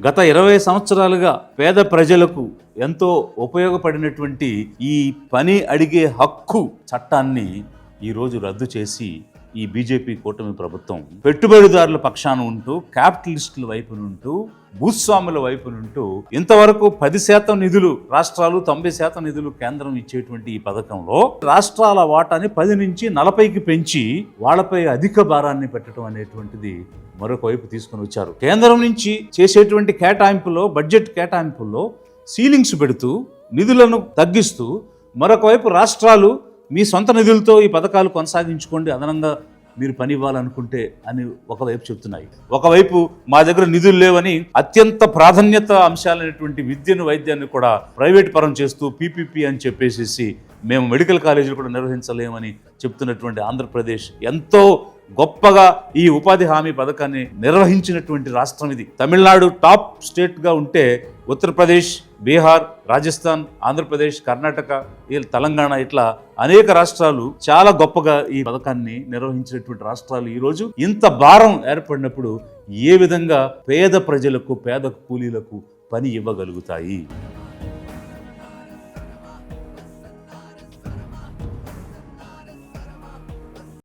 గత 20 సంవత్సరాలుగా పేద ప్రజలకు ఎంతో ఉపయోగపడినటువంటి ఈ పని అడిగే హక్కు చట్టాన్ని ఈరోజు రద్దు చేసి ఈ బీజేపీ కూటమి ప్రభుత్వం పెట్టుబడిదారుల పక్షాన ఉంటూ క్యాపిటలిస్టుల వైపు నుంటూ భూస్వాముల వైపు నుంటూ ఇంతవరకు 10% నిధులు రాష్ట్రాలు 90% నిధులు కేంద్రం ఇచ్చేటువంటి ఈ పథకంలో రాష్ట్రాల వాటాని 10 నుంచి 40కి పెంచి వాళ్ళపై అధిక భారాన్ని పెట్టడం అనేటువంటిది మరొక వైపు తీసుకుని వచ్చారు. కేంద్రం నుంచి చేసేటువంటి కేటాయింపులో బడ్జెట్ కేటాయింపుల్లో సీలింగ్స్ పెడుతూ నిధులను తగ్గిస్తూ మరొక వైపు రాష్ట్రాలు మీ సొంత నిధులతో ఈ పథకాలు కొనసాగించుకోండి, అదనంగా మీరు పని ఇవ్వాలనుకుంటే అని ఒకవైపు చెప్తున్నాయి. ఒకవైపు మా దగ్గర నిధులు లేవని అత్యంత ప్రాధాన్యత అంశాలైనటువంటి విద్యను వైద్యాన్ని కూడా ప్రైవేట్ పరం చేస్తూ పీపీపీ అని చెప్పేసి మేము మెడికల్ కాలేజీలు కూడా నిర్వహించలేమని చెప్తున్నటువంటి ఆంధ్రప్రదేశ్ ఎంతో గొప్పగా ఈ ఉపాధి హామీ పథకాన్ని నిర్వహించినటువంటి రాష్ట్రం ఇది. తమిళనాడు టాప్ స్టేట్గా ఉంటే ఉత్తరప్రదేశ్, బీహార్, రాజస్థాన్, ఆంధ్రప్రదేశ్, కర్ణాటక, తెలంగాణ ఇట్లా అనేక రాష్ట్రాలు చాలా గొప్పగా ఈ పథకాన్ని నిర్వహించినటువంటి రాష్ట్రాలు ఈరోజు ఇంత భారం ఏర్పడినప్పుడు ఏ విధంగా పేద ప్రజలకు పేద కూలీలకు పని ఇవ్వగలుగుతాయి?